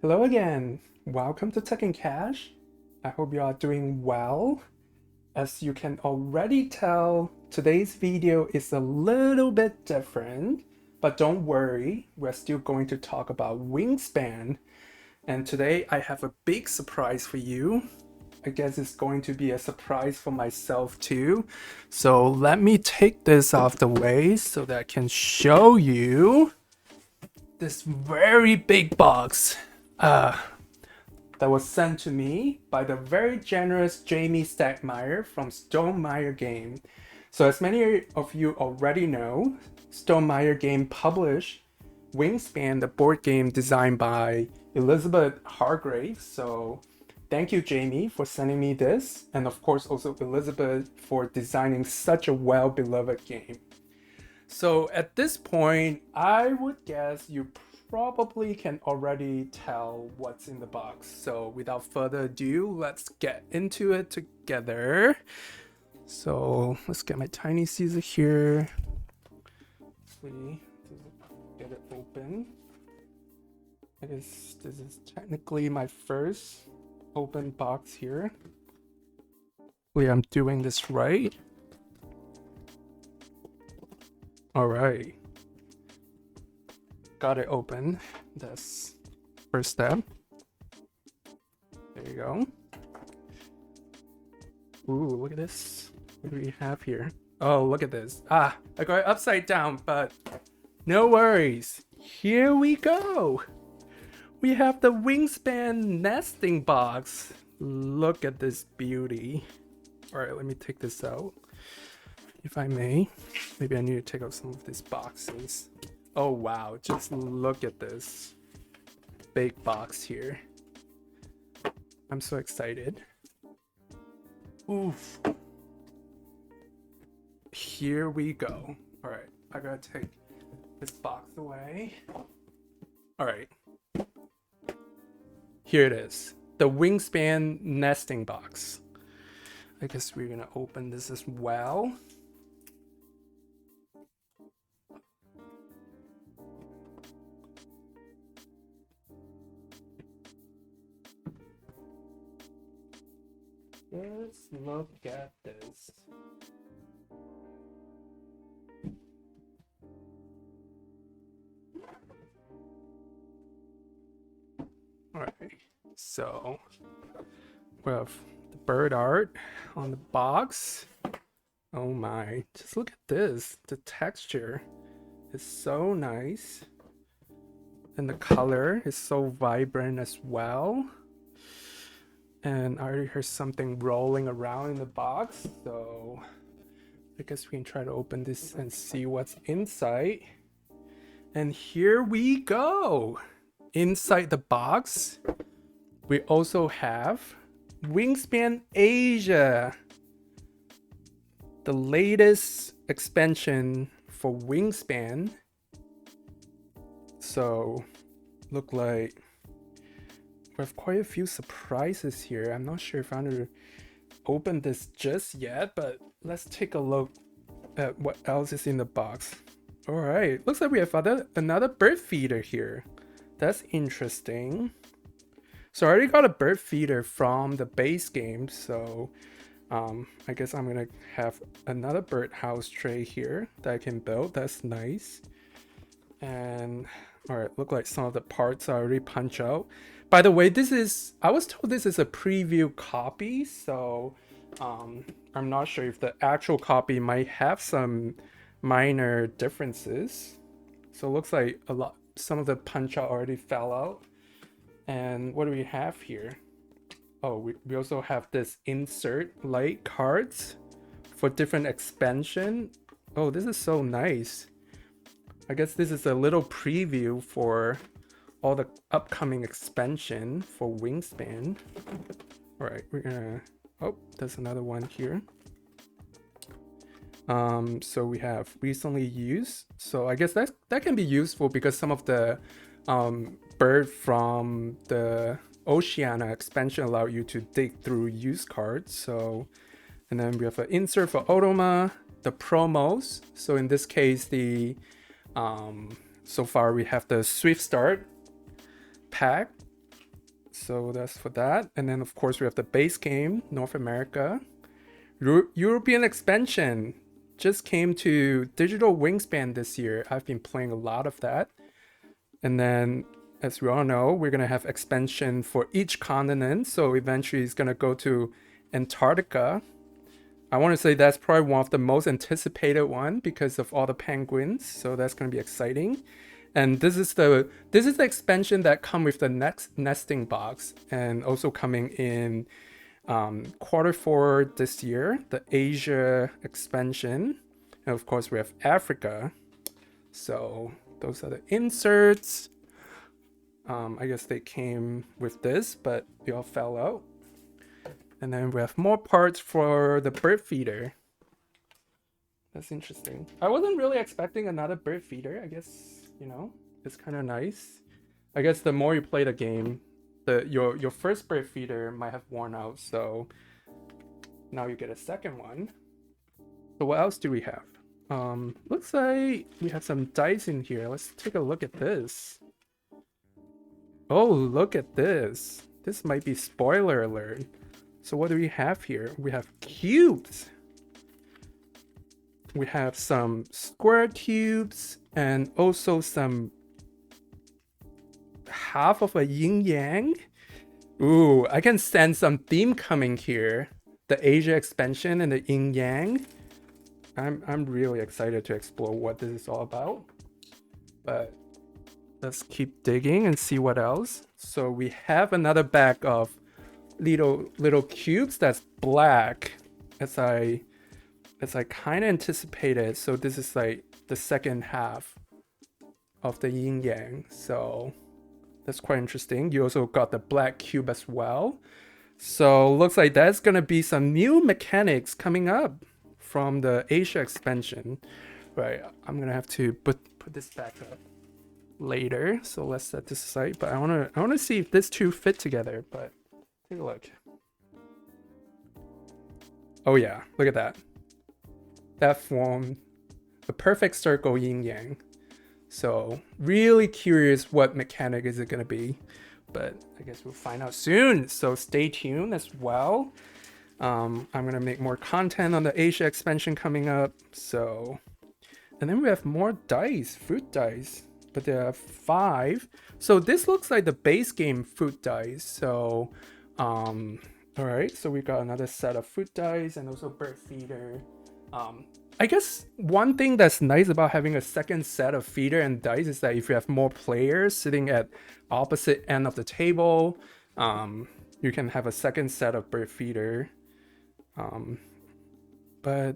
Hello again. Welcome to Tech and Cash. I hope you are doing well. As you can already tell, today's video is a little bit different, but don't worry, we're still going to talk about Wingspan. And today I have a big surprise for you. I guess it's going to be a surprise for myself too. So let me take this off the way so that I can show you this very big box. That was sent to me by the very generous Jamie Stegmaier from Stonemaier Game. So as many of you already know, Stonemaier Game published Wingspan, the board game designed by Elizabeth Hargrave. So thank you, Jamie, for sending me this. And of course, also Elizabeth for designing such a well-beloved game. So at this point, I would guess you probably can already tell what's in the box. So without further ado, let's get into it together. So let's get my tiny Caesar here. Hopefully, get it open. I guess this is technically my first open box here. Hopefully I'm doing this right. All right. Got it open. That's first step. There you go. Ooh, look at this. What do we have here? Oh, look at this. I got it upside down, but no worries. Here we go. We have the Wingspan Nesting Box. Look at this beauty. All right, let me take this out. If I may, maybe I need to take out some of these boxes. Oh wow, just look at this big box here. I'm so excited. Oof. Here we go. All right, I gotta take this box away. All right. Here it is, the Wingspan Nesting Box. I guess we're gonna open this as well. Let's look at this. Alright, so we have the bird art on the box. Oh my, just look at this. The texture is so nice. And the color is so vibrant as well. And I already heard something rolling around in the box, so I guess we can try to open this and see what's inside. And here we go. Inside the box, we also have Wingspan Asia, the latest expansion for Wingspan. So, look like we have quite a few surprises here. I'm not sure if I'm going to open this just yet, but let's take a look at what else is in the box. All right, looks like we have another bird feeder here. That's interesting. So I already got a bird feeder from the base game, so I guess I'm gonna have another bird house tray here that I can build. That's nice. And all right, look like some of the parts are already punched out. By the way, I was told this is a preview copy, so I'm not sure if the actual copy might have some minor differences. So it looks like some of the punch out already fell out. And what do we have here? Oh, we also have this insert light cards for different expansion. Oh, this is so nice. I guess this is a little preview for all the upcoming expansion for Wingspan. All right, we're gonna, oh, there's another one here. So we have recently used. So I guess that can be useful because some of the bird from the Oceania expansion allow you to dig through used cards. So, and then we have an insert for Otoma, the promos. So in this case, the so far we have the Swift Start pack So that's for that. And then of course we have the base game, North America. European expansion just came to digital Wingspan this year. I've been playing a lot of that. And then, as we all know, we're gonna have expansion for each continent. So eventually it's gonna go to Antarctica. I want to say that's probably one of the most anticipated one because of all the penguins. So that's gonna be exciting. And this is the expansion that come with the next nesting box, and also coming in Q4 this year, the Asia expansion. And of course we have Africa. So those are the inserts. I guess they came with this, but they all fell out. And then we have more parts for the bird feeder. That's interesting. I wasn't really expecting another bird feeder. I guess, you know, it's kind of nice. I guess the more you play the game, your first bird feeder might have worn out, so now you get a second one. So what else do we have? Looks like we have some dice in here. Let's take a look at this. Oh, look at this. This might be spoiler alert. So what do we have here? We have cubes. We have some square cubes and also some half of a yin yang. Ooh, I can sense some theme coming here. The Asia expansion and the yin yang. I'm really excited to explore what this is all about. But let's keep digging and see what else. So we have another bag of little cubes that's black, as I kind of anticipated. So this is like the second half of the yin yang. So that's quite interesting. You also got the black cube as well. So looks like that's gonna be some new mechanics coming up from the Asia expansion. Right, I'm gonna have to put this back up later. So let's set this aside. But I wanna see if these two fit together. But take a look. Oh yeah, look at that. That formed a perfect circle yin yang. So really curious what mechanic is it gonna be, but I guess we'll find out soon. So stay tuned as well. I'm gonna make more content on the Asia expansion coming up. So, and then we have more dice, fruit dice, but there are 5. So this looks like the base game fruit dice. So, all right. So we got another set of fruit dice and also bird feeder. I guess one thing that's nice about having a second set of feeder and dice is that if you have more players sitting at opposite end of the table, you can have a second set of bird feeder. But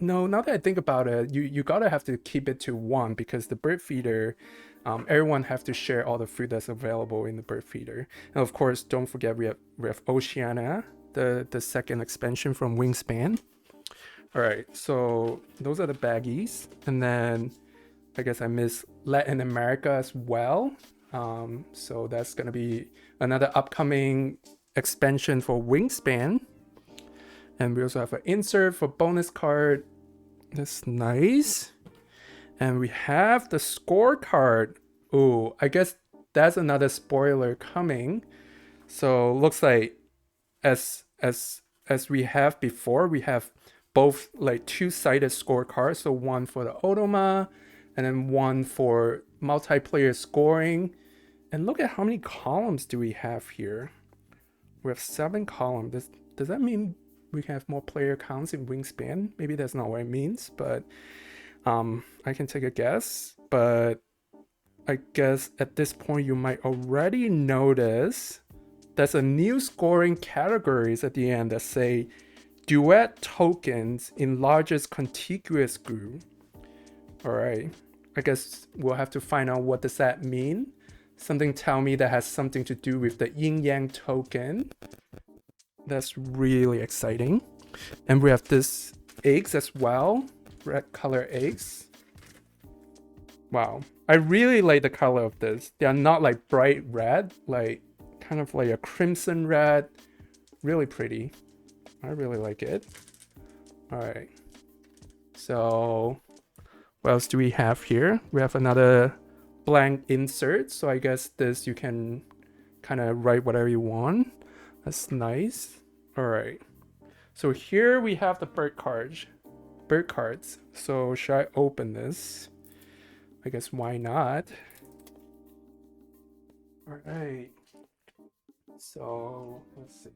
no, now that I think about it, you gotta have to keep it to one, because the bird feeder, everyone have to share all the food that's available in the bird feeder. And of course, don't forget we have Oceania, the second expansion from Wingspan. All right, so those are the baggies. And then I guess I missed Latin America as well. So that's gonna be another upcoming expansion for Wingspan. And we also have an insert for bonus card. That's nice. And we have the scorecard. Oh, I guess that's another spoiler coming. So looks like as we have before, we have both like two-sided scorecards. So one for the Otoma and then one for multiplayer scoring. And look at how many columns do we have here. We have 7 columns. Does that mean we can have more player counts in Wingspan? Maybe that's not what it means, but I can take a guess. But I guess at this point you might already notice there's a new scoring categories at the end that say duet tokens in largest contiguous group. All right, I guess we'll have to find out what does that mean. Something tell me that has something to do with the yin yang token. That's really exciting. And we have this eggs as well, red color eggs. Wow, I really like the color of this. They are not like bright red, like kind of like a crimson red. Really pretty. I really like it. All right, so what else do we have here? We have another blank insert. So I guess this you can kind of write whatever you want. That's nice. All right. So here we have the bird cards. So should I open this? I guess why not? All right. So let's see.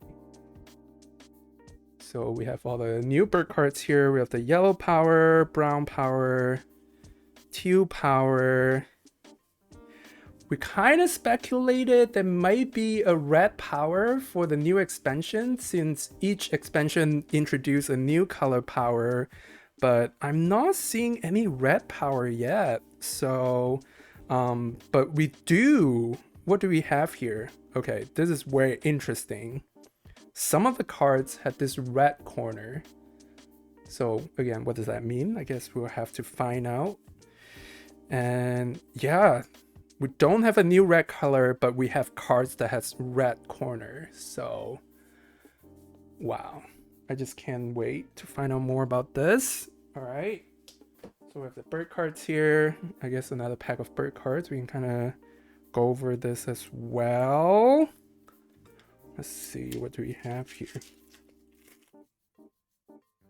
So we have all the new bird cards here. We have the yellow power, brown power, teal power. We kind of speculated there might be a red power for the new expansion, since each expansion introduced a new color power, but I'm not seeing any red power yet. So, but we do. What do we have here? Okay, this is very interesting. Some of the cards had this red corner. So again, what does that mean? I guess we'll have to find out. And yeah, we don't have a new red color, but we have cards that has red corner. So wow, I just can't wait to find out more about this. All right, so we have the bird cards here. I guess another pack of bird cards. We can kind of go over this as well. Let's see, what do we have here?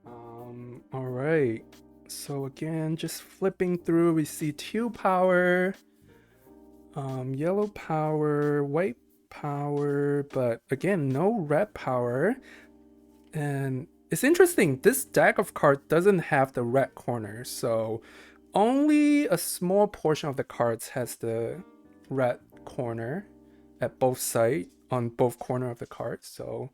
All right, so again, just flipping through, we see teal power, yellow power, white power, but again, no red power. And it's interesting, this deck of cards doesn't have the red corner, so only a small portion of the cards has the red corner at both sides, on both corner of the card. So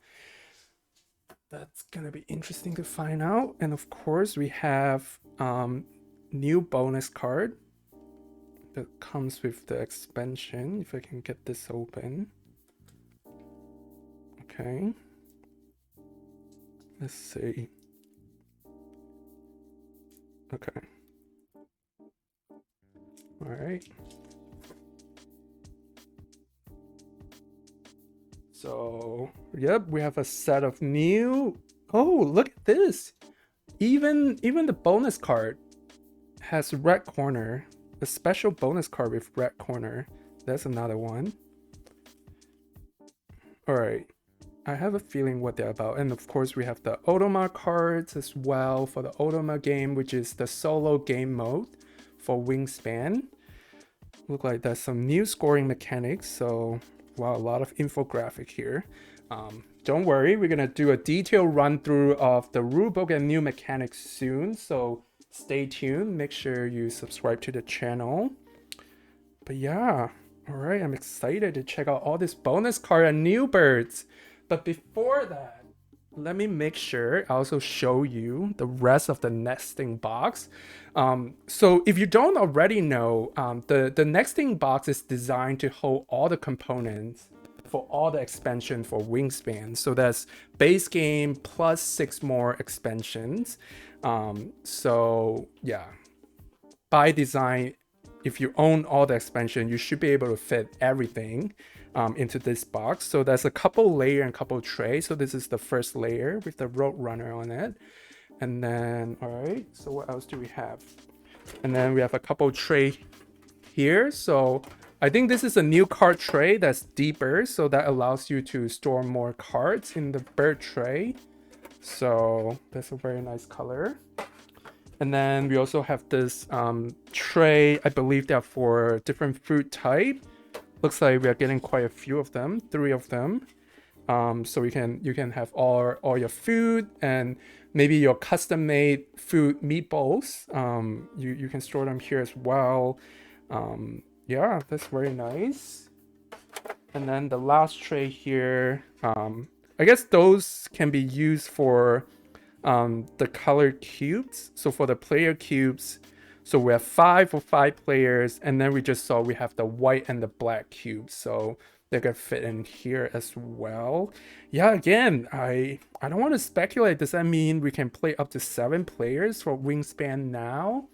that's gonna be interesting to find out. And of course we have new bonus card that comes with the expansion. If I can get this open. Okay, let's see. Okay, all right. So, yep, we have a set of new. Oh, look at this. Even the bonus card has red corner. A special bonus card with red corner. That's another one. All right. I have a feeling what they're about. And of course, we have the Automa cards as well for the Automa game, which is the solo game mode for Wingspan. Look like there's some new scoring mechanics. So wow, a lot of infographic here. Don't worry, we're gonna do a detailed run through of the rulebook and new mechanics soon, so stay tuned. Make sure you subscribe to the channel. But yeah, all right, I'm excited to check out all this bonus card and new birds. But before that, let me make sure I also show you the rest of the nesting box. So if you don't already know, the nesting box is designed to hold all the components for all the expansion for Wingspan. So that's base game plus 6 more expansions. So yeah, by design, if you own all the expansion, you should be able to fit everything into this box. So there's a couple layer and couple tray. So this is the first layer with the road runner on it. And then, all right, so what else do we have? And then we have a couple tray here. So I think this is a new card tray that's deeper. So that allows you to store more cards in the bird tray. So that's a very nice color. And then we also have this tray. I believe they're for different food type. Looks like we are getting quite a few of them, 3 of them. So you can have all your food and maybe your custom-made food meatballs. You can store them here as well. Yeah, that's very nice. And then the last tray here, I guess those can be used for the colored cubes. So for the player cubes, so we have 5 for 5 players, and then we just saw we have the white and the black cubes, so they could fit in here as well. Yeah, again, I don't want to speculate. Does that mean we can play up to 7 players for Wingspan now?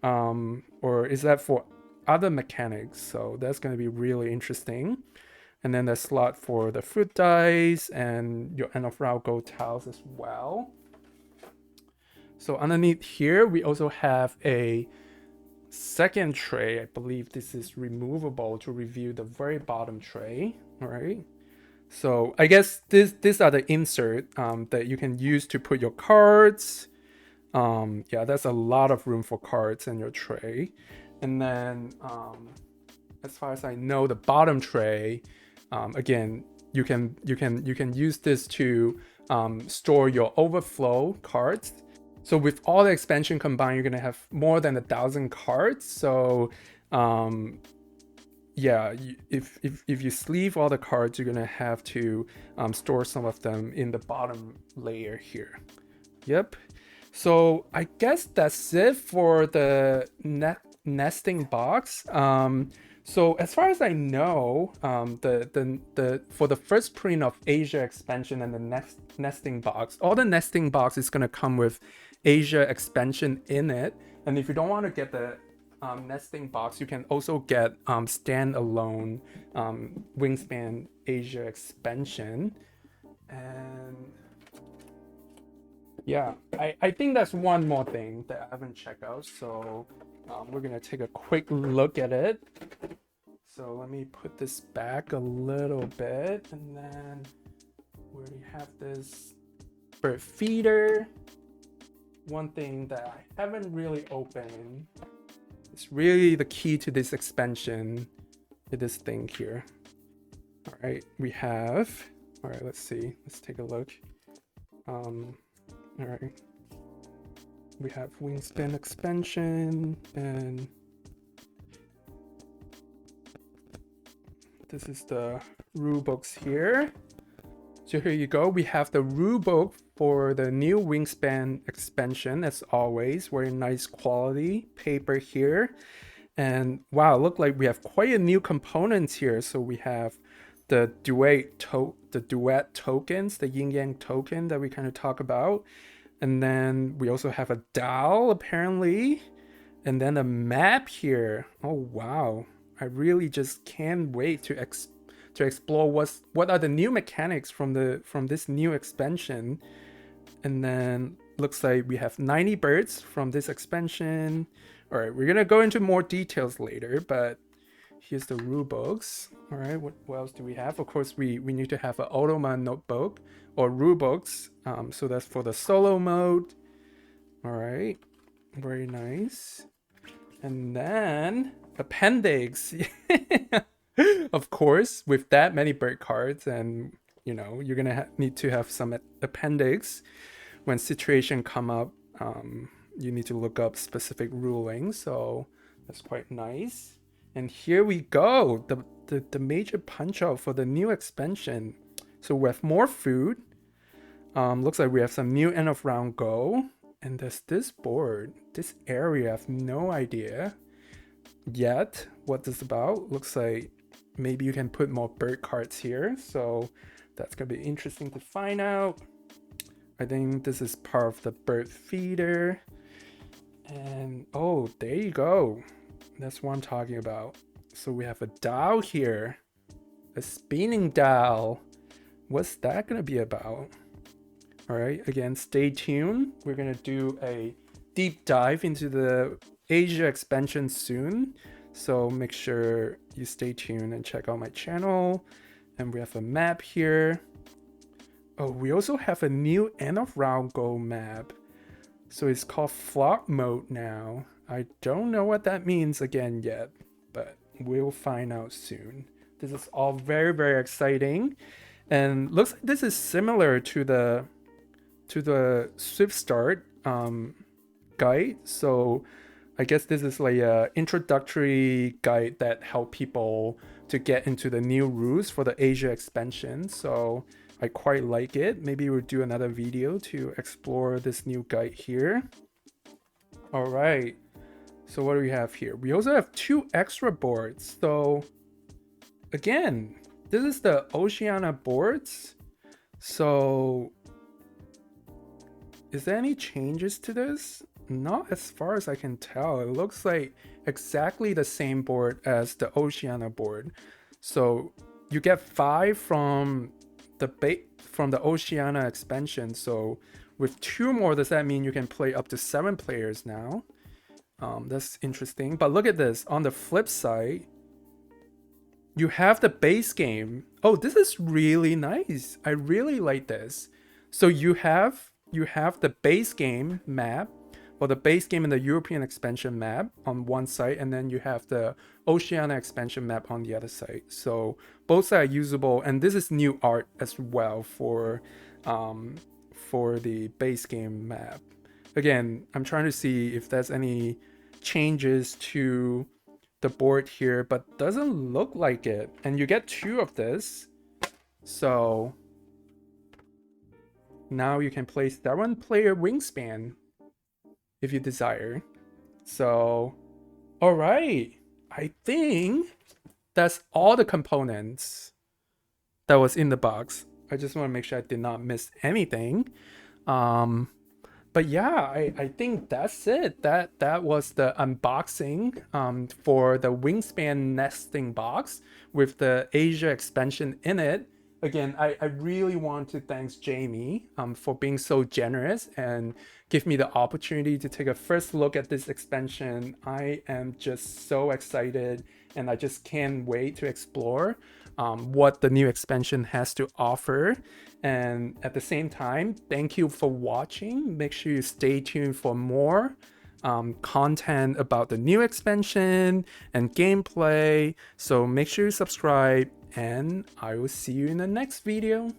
Or is that for other mechanics? So that's going to be really interesting. And then the slot for the fruit dice and your end of round gold tiles as well. So underneath here, we also have a second tray, I believe this is removable to review the very bottom tray. All right. So I guess these are the insert that you can use to put your cards. Yeah, there's a lot of room for cards in your tray. And then as far as I know, the bottom tray, again, you can use this to store your overflow cards. So with all the expansion combined, you're gonna have more than 1,000 cards. So yeah, if you sleeve all the cards, you're gonna have to store some of them in the bottom layer here. Yep. So I guess that's it for the nesting box. So as far as I know, the for the first print of Asia expansion and the nesting box, all the nesting box is gonna come with Asia expansion in it. And if you don't want to get the nesting box, you can also get standalone Wingspan Asia expansion. And yeah, I think that's one more thing that I haven't checked out. So we're gonna take a quick look at it. So let me put this back a little bit, and then we already have this bird feeder. One thing that I haven't really opened, it's really the key to this expansion, is this thing here. All right, we have, all right, let's see, let's take a look. All right, we have Wingspan expansion, and this is the rulebooks here. So here you go, we have the rulebook for the new Wingspan expansion, as always. Very nice quality paper here. And wow, look like we have quite a new components here. So we have the duet tokens, the yin yang token that we kind of talk about. And then we also have a dial apparently. And then a map here. Oh wow, I really just can't wait to explore what are the new mechanics from this new expansion. And then looks like we have 90 birds from this expansion. All right, we're gonna go into more details later, but here's the rule books. All right, what else do we have? Of course, we need to have an Automa notebook or rule books. So that's for the solo mode. All right, very nice. And then appendix. Of course, with that many bird cards, and you know, you're gonna need to have some appendix when situation come up. You need to look up specific rulings, so that's quite nice. And here we go, the major punch out for the new expansion. So we have more food. Looks like we have some new end of round go, and there's this board, this area. I have no idea yet what this is about. Looks like maybe you can put more bird cards here, so that's gonna be interesting to find out. I think this is part of the bird feeder. And oh, there you go, that's what I'm talking about. So we have a dial here, a spinning dial. What's that gonna be about? All right, again, stay tuned. We're gonna do a deep dive into the Asia expansion soon, so make sure you stay tuned and check out my channel. And we have a map here. Oh, we also have a new end of round go map. So it's called flock mode now. I don't know what that means again yet, but we'll find out soon. This is all very, very exciting. And looks like this is similar to the Swift Start guide. So I guess this is like a introductory guide that help people to get into the new rules for the Asia expansion. So I quite like it. Maybe we'll do another video to explore this new guide here. All right, so what do we have here? We also have 2 extra boards. So again, this is the Oceania boards. So is there any changes to this? Not as far as I can tell. It looks like exactly the same board as the Oceania board. So you get 5 from the Oceania expansion. So with 2 more, does that mean you can play up to 7 players now? That's interesting. But look at this. On the flip side, you have the base game. Oh, this is really nice. I really like this. So you have the base game map, or the base game and the European expansion map on one side, and then you have the Oceania expansion map on the other side. So both sides are usable, and this is new art as well for the base game map. Again, I'm trying to see if there's any changes to the board here, but doesn't look like it. And you get 2 of this. So now you can play 7-player Wingspan if you desire. So, all right. I think that's all the components that was in the box. I just want to make sure I did not miss anything. But yeah, I think that's it. That was the unboxing for the Wingspan Nesting Box with the Asia expansion in it. Again, I really want to thank Jamie for being so generous and give me the opportunity to take a first look at this expansion. I am just so excited, and I just can't wait to explore what the new expansion has to offer. And at the same time, thank you for watching. Make sure you stay tuned for more content about the new expansion and gameplay. So make sure you subscribe, and I will see you in the next video.